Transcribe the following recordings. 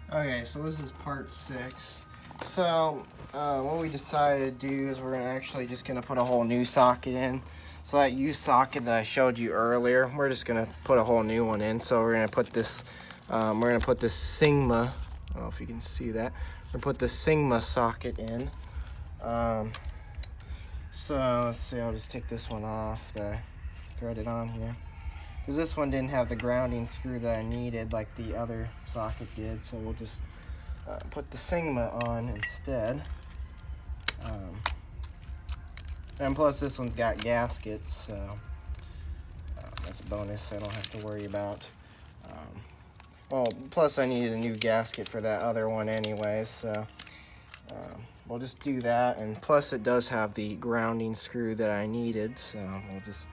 Okay, so this is part 6. So what we decided to do is we're actually just going to put a whole new socket in. So that U socket that I showed you earlier, we're just going to put a whole new one in. So we're going to put this, Sigma, I don't know if you can see that. We're going to put the Sigma socket in. So let's see, I'll just take this one off, thread it on here. Because this one didn't have the grounding screw that I needed like the other socket did, so we'll just put the Sigma on instead. And plus this one's got gaskets, so that's a bonus I don't have to worry about. Well, plus I needed a new gasket for that other one anyway, so we'll just do that. And plus it does have the grounding screw that I needed, so we'll just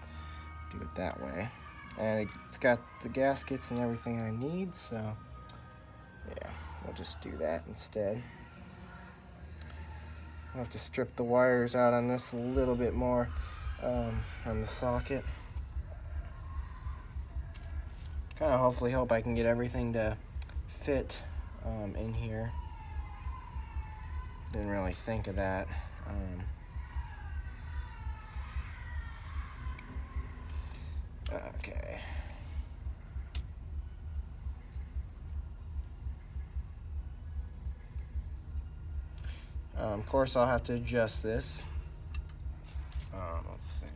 do it that way. And it's got the gaskets and everything I need, so yeah, we'll just do that instead. I'll have to strip the wires out on this a little bit more on the socket. Kind of hopefully hope I can get everything to fit in here. Didn't really think of that. Okay. Of course, I'll have to adjust this. Let's see.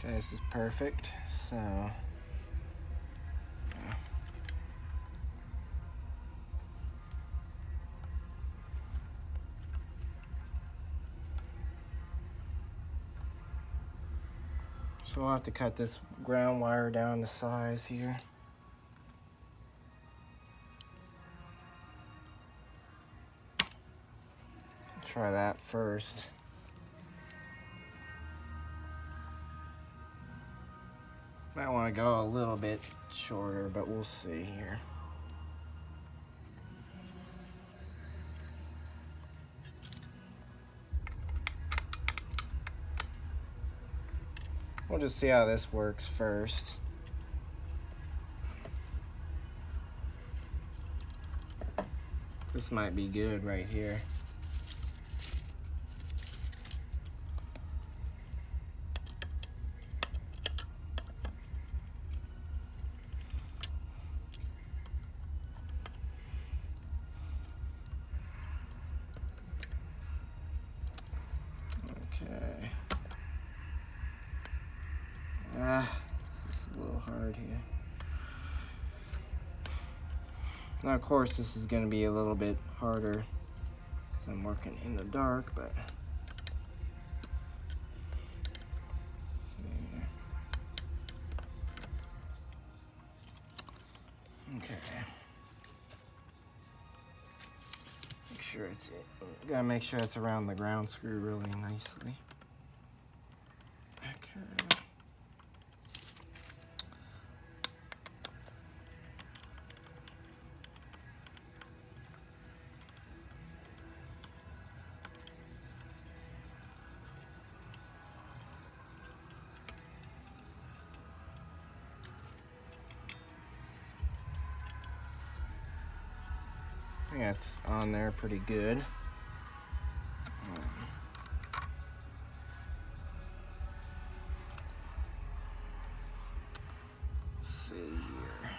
Okay, this is perfect. So we'll have to cut this ground wire down to size here. Try that first. Might want to go a little bit shorter, but we'll see here. We'll just see how this works first. This might be good right here. Okay. This is a little hard here. Now, of course, this is going to be a little bit harder because I'm working in the dark, but let's see here. Okay. Make sure it's it. Gotta make sure it's around the ground screw really nicely. Okay. I think that's on there pretty good. Let's see here.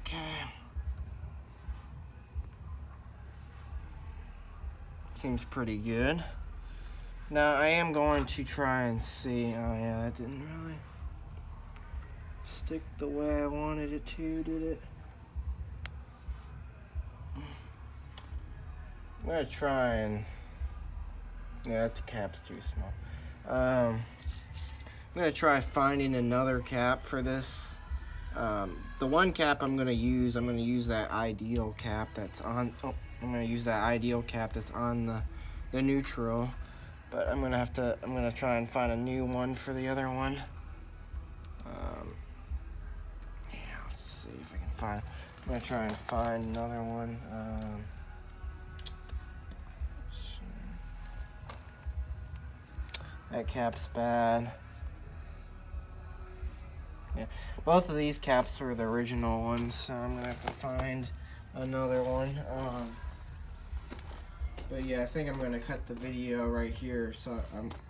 Okay. Seems pretty good. Now I am going to try and see. Oh yeah, that didn't really stick the way I wanted it to, did it? I'm gonna try and, yeah, the cap's too small. I'm gonna try finding another cap for this. The one cap I'm gonna use that ideal cap that's on. Oh, I'm gonna use that ideal cap that's on the neutral. But I'm gonna try and find a new one for the other one. Yeah, let's see if I can find. I'm gonna try and find another one. That cap's bad. Yeah, both of these caps were the original ones, so I'm gonna have to find another one. But yeah, I think I'm gonna cut the video right here, so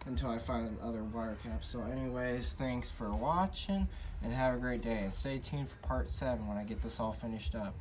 until I find other wire caps. So anyways, thanks for watching and have a great day, and stay tuned for part 7 when I get this all finished up.